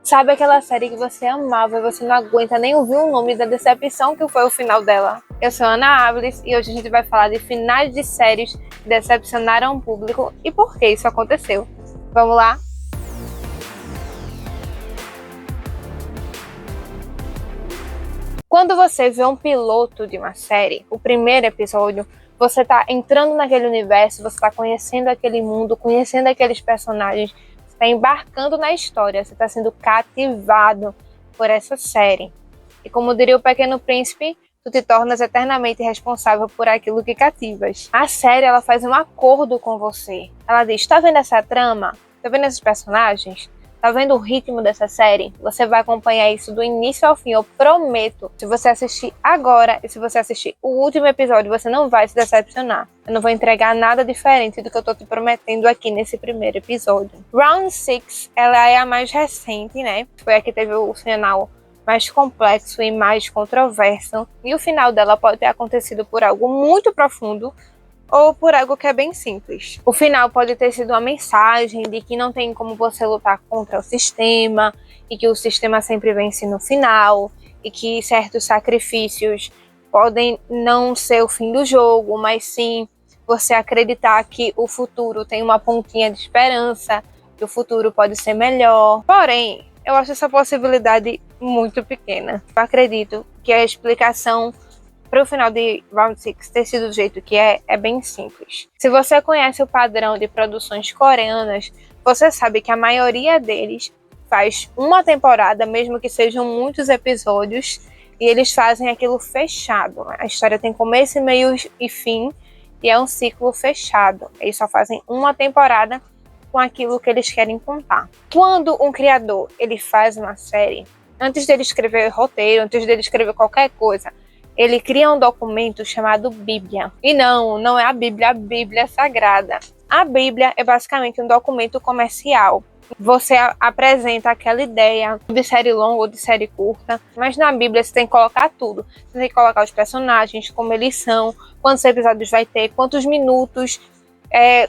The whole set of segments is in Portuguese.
Sabe aquela série que você amava e você não aguenta nem ouvir o nome da decepção que foi o final dela? Eu sou Ana Áviles e hoje a gente vai falar de finais de séries que decepcionaram o público e por que isso aconteceu. Vamos lá? Quando você vê um piloto de uma série, o primeiro episódio, você tá entrando naquele universo, você tá conhecendo aquele mundo, conhecendo aqueles personagens, você tá embarcando na história, você tá sendo cativado por essa série. E como diria o Pequeno Príncipe, tu te tornas eternamente responsável por aquilo que cativas. A série, ela faz um acordo com você. Ela diz, tá vendo essa trama? Tá vendo esses personagens? Tá vendo o ritmo dessa série? Você vai acompanhar isso do início ao fim, eu prometo. Se você assistir agora e se você assistir o último episódio, você não vai se decepcionar. Eu não vou entregar nada diferente do que eu tô te prometendo aqui nesse primeiro episódio. Round 6, ela é a mais recente, né? Foi a que teve o final mais complexo e mais controverso. E o final dela pode ter acontecido por algo muito profundo ou por algo que é bem simples. O final pode ter sido uma mensagem de que não tem como você lutar contra o sistema e que o sistema sempre vence no final e que certos sacrifícios podem não ser o fim do jogo, mas sim você acreditar que o futuro tem uma pontinha de esperança, que o futuro pode ser melhor. Porém, eu acho essa possibilidade muito pequena. Eu acredito que a explicação para o final de Round 6 ter sido do jeito que é bem simples. Se você conhece o padrão de produções coreanas, você sabe que a maioria deles faz uma temporada, mesmo que sejam muitos episódios, e eles fazem aquilo fechado. A história tem começo, meio e fim, e é um ciclo fechado. Eles só fazem uma temporada com aquilo que eles querem contar. Quando um criador ele faz uma série, antes dele escrever roteiro, antes dele escrever qualquer coisa, ele cria um documento chamado Bíblia. E não é a Bíblia Sagrada. A Bíblia é basicamente um documento comercial. Você apresenta aquela ideia de série longa ou de série curta, mas na Bíblia você tem que colocar tudo. Você tem que colocar os personagens, como eles são, quantos episódios vai ter, quantos minutos,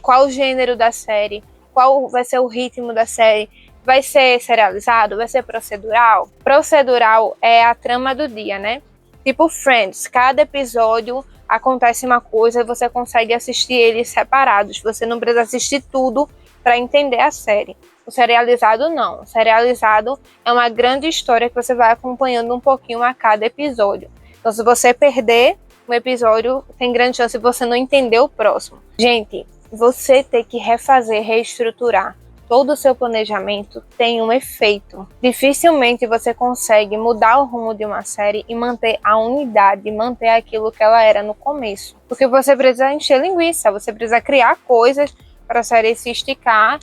qual o gênero da série, qual vai ser o ritmo da série. Vai ser serializado? Vai ser procedural? Procedural é a trama do dia, né? Tipo Friends, cada episódio acontece uma coisa e você consegue assistir eles separados. Você não precisa assistir tudo para entender a série. O serializado não. O serializado é uma grande história que você vai acompanhando um pouquinho a cada episódio. Então, se você perder um episódio, tem grande chance de você não entender o próximo. Gente, você ter que refazer, reestruturar todo o seu planejamento tem um efeito. Dificilmente você consegue mudar o rumo de uma série e manter a unidade, manter aquilo que ela era no começo. Porque você precisa encher linguiça, você precisa criar coisas para a série se esticar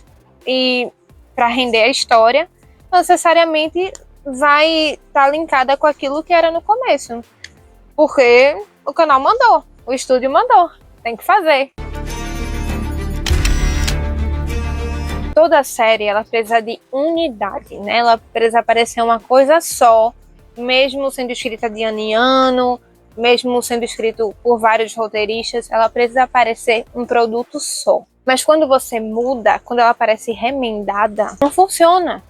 e para render a história, não necessariamente vai estar linkada com aquilo que era no começo. Porque o canal mandou, o estúdio mandou, tem que fazer. Toda série, ela precisa de unidade, né? Ela precisa parecer uma coisa só, mesmo sendo escrita de ano em ano, mesmo sendo escrito por vários roteiristas, ela precisa parecer um produto só. Mas quando você muda, quando ela parece remendada, não funciona.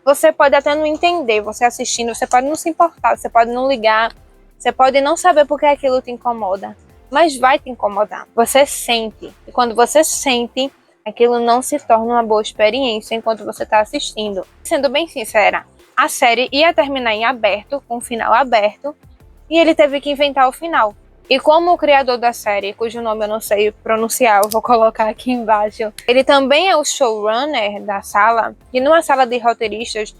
Você pode até não entender, você assistindo, você pode não se importar, você pode não ligar, você pode não saber por que aquilo te incomoda, mas vai te incomodar. Você sente, e quando você sente, aquilo não se torna uma boa experiência enquanto você está assistindo. Sendo bem sincera, a série ia terminar em aberto, com um final aberto, e ele teve que inventar o final. E como o criador da série, cujo nome eu não sei pronunciar, eu vou colocar aqui embaixo, ele também é o showrunner da sala, e numa sala de roteiristas,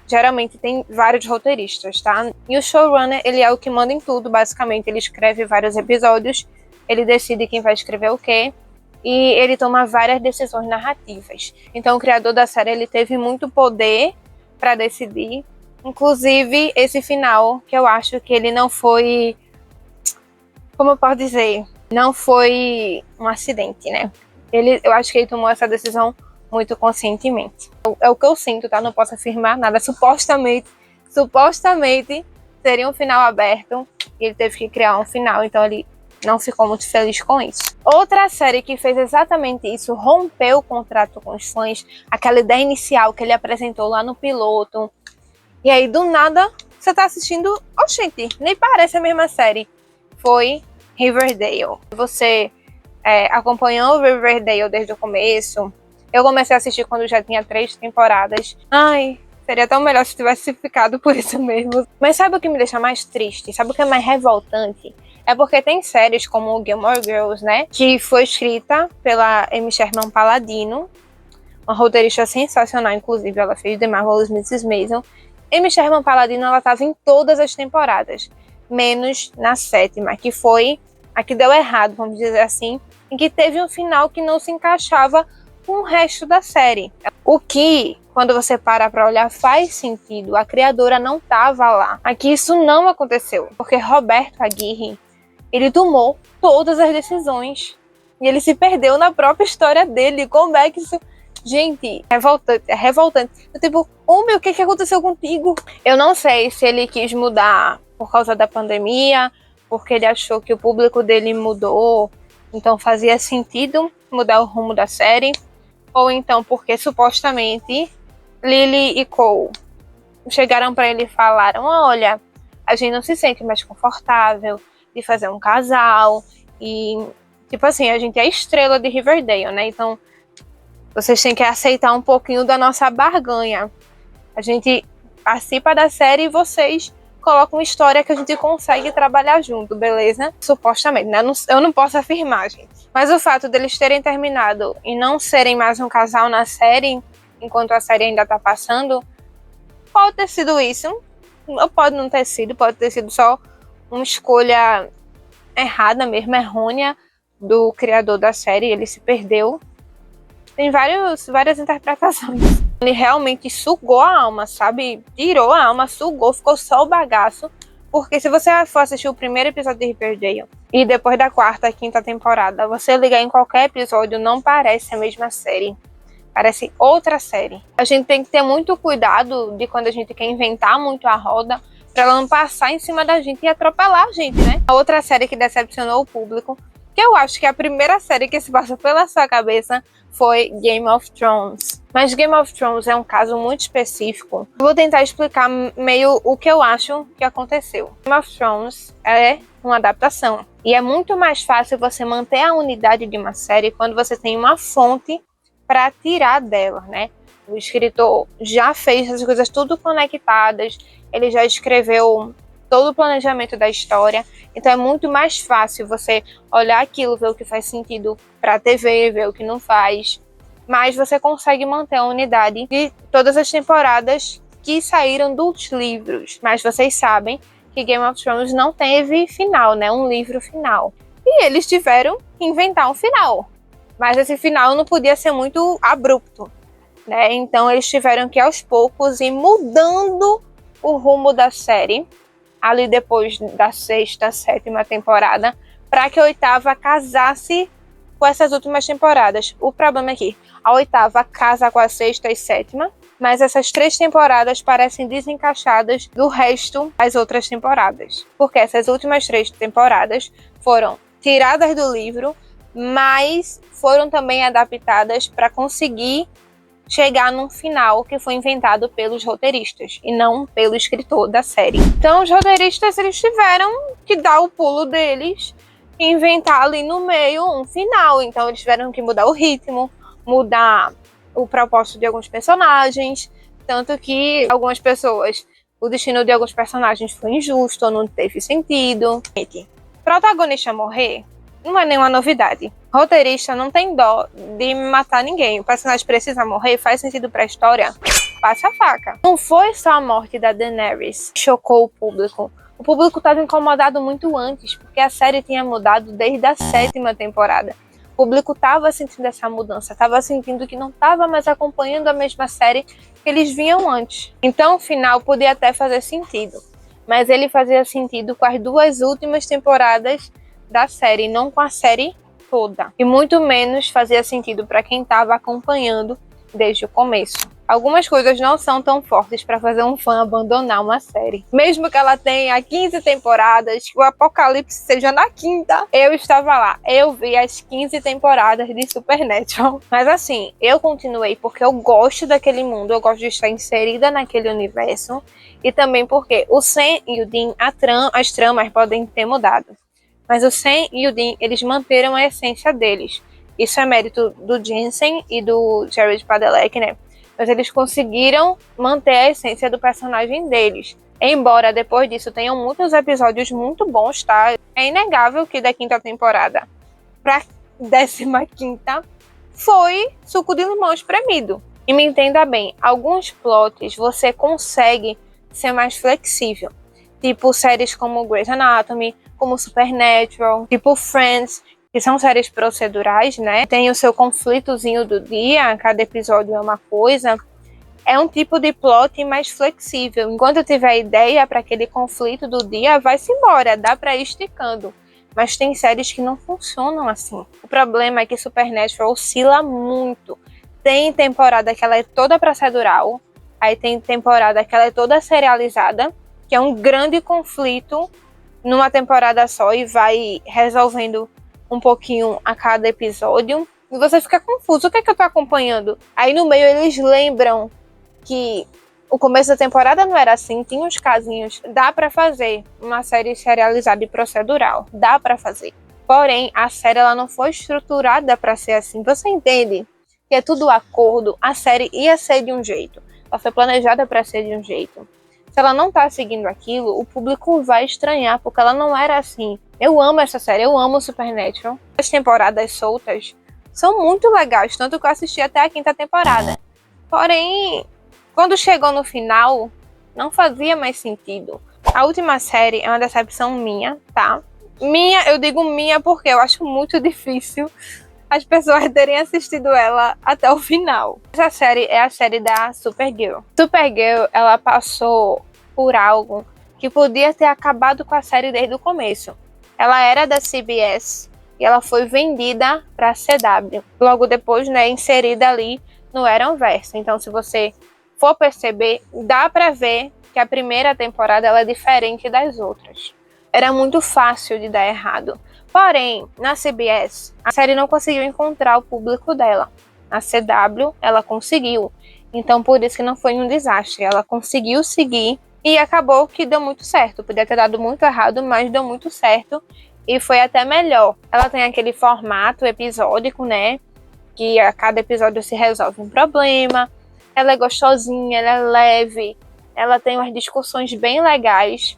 geralmente tem vários roteiristas, tá? E o showrunner, ele é o que manda em tudo, basicamente. Ele escreve vários episódios, ele decide quem vai escrever o quê, e ele toma várias decisões narrativas. Então o criador da série ele teve muito poder para decidir, inclusive esse final, que eu acho que ele não foi, como eu posso dizer, não foi um acidente, né? Eu acho que ele tomou essa decisão muito conscientemente. É o que eu sinto, tá? Não posso afirmar nada. Supostamente seria um final aberto e ele teve que criar um final, então ele não ficou muito feliz com isso. Outra série que fez exatamente isso, rompeu o contrato com os fãs, aquela ideia inicial que ele apresentou lá no piloto, E aí, do nada, você tá assistindo... Oxente, nem parece a mesma série. Foi Riverdale. Você acompanhou Riverdale desde o começo. Eu comecei a assistir quando já tinha 3 temporadas. Ai, seria tão melhor se tivesse ficado por isso mesmo. Mas sabe o que me deixa mais triste? Sabe o que é mais revoltante? É porque tem séries como Gilmore Girls, né? Que foi escrita pela Amy Sherman Palladino. Uma roteirista sensacional, inclusive. Ela fez The Marvelous Mrs. Maisel. Amy Sherman Palladino, ela estava em todas as temporadas. Menos na 7ª, que foi a que deu errado, vamos dizer assim. Em que teve um final que não se encaixava com o resto da série. O que, quando você para pra olhar, faz sentido. A criadora não estava lá. Aqui isso não aconteceu. Porque Roberto Aguirre, ele tomou todas as decisões. E ele se perdeu na própria história dele. Como é que isso... Gente, é revoltante. Eu, tipo, meu, o que aconteceu contigo? Eu não sei se ele quis mudar por causa da pandemia, porque ele achou que o público dele mudou, então fazia sentido mudar o rumo da série, ou então porque supostamente Lily e Cole chegaram para ele e falaram: olha, a gente não se sente mais confortável de fazer um casal, e tipo assim, a gente é a estrela de Riverdale, né? Então vocês têm que aceitar um pouquinho da nossa barganha. A gente participa da série e vocês colocam uma história que a gente consegue trabalhar junto, beleza? Supostamente, né? Eu não posso afirmar, gente. Mas o fato deles terem terminado e não serem mais um casal na série, enquanto a série ainda tá passando, pode ter sido isso. Ou pode não ter sido, pode ter sido só uma escolha errada mesmo, errônea do criador da série. Ele se perdeu. Tem várias interpretações. Ele realmente sugou a alma, sabe? Tirou a alma, sugou, ficou só o bagaço. Porque se você for assistir o primeiro episódio de Riverdale e depois da 4ª, 5ª temporada, você ligar em qualquer episódio, não parece a mesma série. Parece outra série. A gente tem que ter muito cuidado de quando a gente quer inventar muito a roda, pra ela não passar em cima da gente e atropelar a gente, né? A outra série que decepcionou o público, que eu acho que é a primeira série que se passa pela sua cabeça, foi Game of Thrones. Mas Game of Thrones é um caso muito específico. Eu vou tentar explicar meio o que eu acho que aconteceu. Game of Thrones é uma adaptação. E é muito mais fácil você manter a unidade de uma série quando você tem uma fonte para tirar dela, né? O escritor já fez as coisas tudo conectadas, ele já escreveu todo o planejamento da história, então é muito mais fácil você olhar aquilo, ver o que faz sentido para a TV, ver o que não faz, mas você consegue manter a unidade de todas as temporadas que saíram dos livros. Mas vocês sabem que Game of Thrones não teve final, né? Um livro final. E eles tiveram que inventar um final, mas esse final não podia ser muito abrupto, né? Então eles tiveram que aos poucos ir mudando o rumo da série ali depois da 6ª, 7ª temporada, para que a 8ª casasse com essas últimas temporadas. O problema é que a 8ª casa com a 6ª e 7ª, mas essas 3 temporadas parecem desencaixadas do resto das outras temporadas, porque essas últimas 3 temporadas foram tiradas do livro, mas foram também adaptadas para conseguir chegar num final que foi inventado pelos roteiristas e não pelo escritor da série. Então os roteiristas, eles tiveram que dar o pulo deles e inventar ali no meio um final. Então eles tiveram que mudar o ritmo, mudar o propósito de alguns personagens, tanto que algumas pessoas, o destino de alguns personagens foi injusto ou não teve sentido. Protagonista morrer não é nenhuma novidade. Roteirista não tem dó de matar ninguém. O personagem precisa morrer, faz sentido pra história, passa a faca. Não foi só a morte da Daenerys que chocou o público. O público estava incomodado muito antes, porque a série tinha mudado desde a 7ª temporada. O público estava sentindo essa mudança, estava sentindo que não estava mais acompanhando a mesma série que eles vinham antes. Então o final podia até fazer sentido, mas ele fazia sentido com as 2 últimas temporadas da série, não com a série toda. E muito menos fazia sentido para quem estava acompanhando desde o começo. Algumas coisas não são tão fortes para fazer um fã abandonar uma série. Mesmo que ela tenha 15 temporadas, que o apocalipse seja na quinta, eu estava lá. Eu vi as 15 temporadas de Supernatural. Mas assim, eu continuei porque eu gosto daquele mundo, eu gosto de estar inserida naquele universo. E também porque o Sam e o Dean, as tramas podem ter mudado. Mas o Sam e o Dean, eles manteram a essência deles. Isso é mérito do Jensen e do Jared Padalecki, né? Mas eles conseguiram manter a essência do personagem deles. Embora depois disso tenham muitos episódios muito bons, tá? É inegável que da quinta temporada pra 15ª foi suco de limão espremido. E me entenda bem, alguns plots você consegue ser mais flexível. Tipo séries como Grey's Anatomy, como Supernatural, tipo Friends, que são séries procedurais, né? Tem o seu conflitozinho do dia, cada episódio é uma coisa. É um tipo de plot mais flexível. Enquanto eu tiver ideia para aquele conflito do dia, vai-se embora, dá para ir esticando. Mas tem séries que não funcionam assim. O problema é que Supernatural oscila muito. Tem temporada que ela é toda procedural, aí tem temporada que ela é toda serializada, que é um grande conflito numa temporada só e vai resolvendo um pouquinho a cada episódio, e você fica confuso, o que é que eu tô acompanhando? Aí no meio eles lembram que o começo da temporada não era assim, tinha uns casinhos, dá pra fazer uma série serializada e procedural, dá pra fazer. Porém, a série ela não foi estruturada pra ser assim, você entende? Que é tudo acordo, a série ia ser de um jeito, ela foi planejada pra ser de um jeito. Se ela não tá seguindo aquilo, o público vai estranhar, porque ela não era assim. Eu amo essa série, eu amo Supernatural. As temporadas soltas são muito legais, tanto que eu assisti até a 5ª temporada. Porém, quando chegou no final, não fazia mais sentido. A última série é uma decepção minha, tá? Eu digo minha porque eu acho muito difícil as pessoas terem assistido ela até o final. Essa série é a série da Supergirl. Supergirl, ela passou por algo que podia ter acabado com a série desde o começo. Ela era da CBS e ela foi vendida para a CW. Logo depois, né, inserida ali no Arrowverse. Então, se você for perceber, dá para ver que a primeira temporada ela é diferente das outras. Era muito fácil de dar errado. Porém, na CBS, a série não conseguiu encontrar o público dela. Na CW, ela conseguiu. Então, por isso que não foi um desastre. Ela conseguiu seguir e acabou que deu muito certo. Podia ter dado muito errado, mas deu muito certo. E foi até melhor. Ela tem aquele formato episódico, né? Que a cada episódio se resolve um problema. Ela é gostosinha, ela é leve. Ela tem umas discussões bem legais.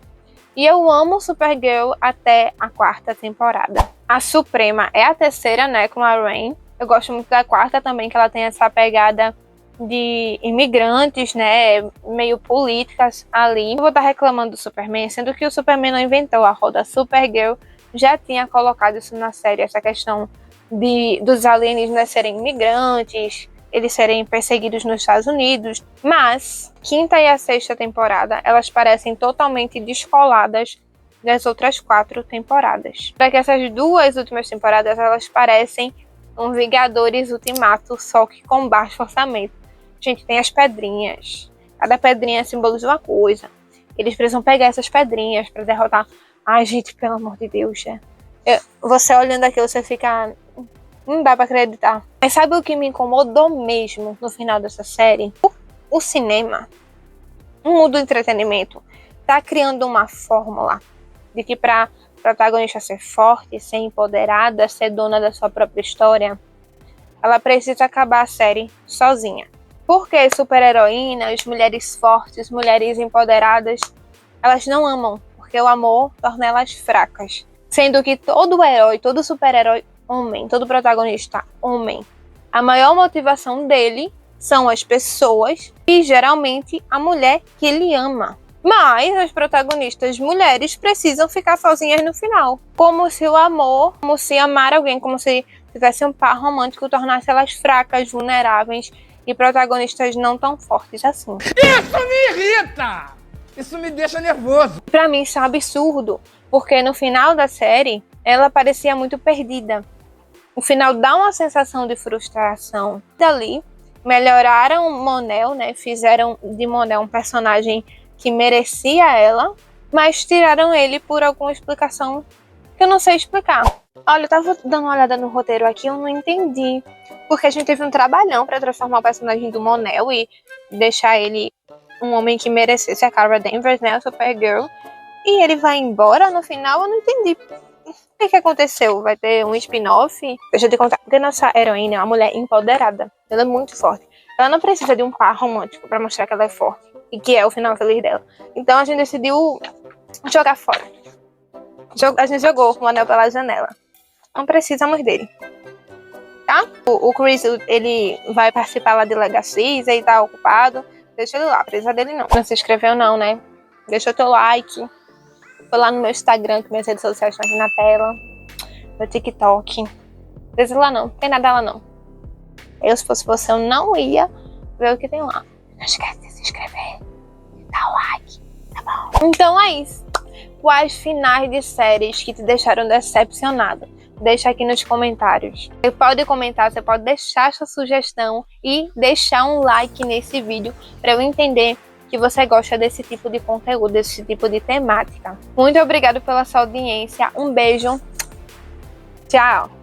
E eu amo Supergirl até a 4ª temporada. A Suprema é a terceira, né, com a Rain. Eu gosto muito da 4ª também, que ela tem essa pegada de imigrantes, né, meio políticas ali. Eu vou estar reclamando do Superman, sendo que o Superman não inventou a roda. Supergirl já tinha colocado isso na série, essa questão dos alienígenas serem imigrantes, eles serem perseguidos nos Estados Unidos, mas 5ª e a 6ª temporada, elas parecem totalmente descoladas das outras 4 temporadas. Para que essas 2 últimas temporadas, elas parecem um Vingadores Ultimato, só que com baixo orçamento. Gente, tem as pedrinhas, cada pedrinha simboliza uma coisa. Eles precisam pegar essas pedrinhas para derrotar. Ai, gente, pelo amor de Deus, você olhando aquilo, você fica... Não dá pra acreditar. Mas sabe o que me incomodou mesmo no final dessa série? O cinema, o mundo do entretenimento, tá criando uma fórmula de que pra protagonista ser forte, ser empoderada, ser dona da sua própria história, ela precisa acabar a série sozinha. Porque super-heroínas, mulheres fortes, mulheres empoderadas, elas não amam, porque o amor torna elas fracas. Sendo que todo herói, todo super-herói homem, todo protagonista homem, a maior motivação dele são as pessoas e geralmente a mulher que ele ama. Mas as protagonistas mulheres precisam ficar sozinhas no final. Como se o amor, como se amar alguém, como se tivesse um par romântico, tornasse elas fracas, vulneráveis e protagonistas não tão fortes assim. Isso me irrita! Isso me deixa nervoso. Pra mim isso é um absurdo, porque no final da série ela parecia muito perdida. O final dá uma sensação de frustração dali, melhoraram Mon-El, né? Fizeram de Mon-El um personagem que merecia ela, mas tiraram ele por alguma explicação que eu não sei explicar. Olha, eu tava dando uma olhada no roteiro aqui, eu não entendi. Porque a gente teve um trabalhão pra transformar o personagem do Mon-El e deixar ele um homem que merecesse a Cara Danvers, né? A Supergirl. E ele vai embora no final, eu não entendi. O que aconteceu? Vai ter um spin-off? Deixa eu te contar. Porque nossa heroína é uma mulher empoderada. Ela é muito forte. Ela não precisa de um par romântico pra mostrar que ela é forte. E que é o final feliz dela. Então a gente decidiu jogar fora. A gente jogou o anel pela janela. Não precisamos dele. Tá? O Chris, ele vai participar lá de Legacies, ele tá ocupado. Deixa ele lá, precisa dele não. Não se inscreveu não, né? Deixa o teu like. Foi lá no meu Instagram, que minhas redes sociais estão aqui na tela. Meu TikTok. Precisa lá não, tem nada lá não. Eu, se fosse você, eu não ia ver o que tem lá. Não esquece de se inscrever. Dá o like, tá bom? Então é isso. Quais finais de séries que te deixaram decepcionado? Deixa aqui nos comentários. Você pode comentar, você pode deixar sua sugestão e deixar um like nesse vídeo para eu entender que você gosta desse tipo de conteúdo, desse tipo de temática. Muito obrigada pela sua audiência. Um beijo. Tchau.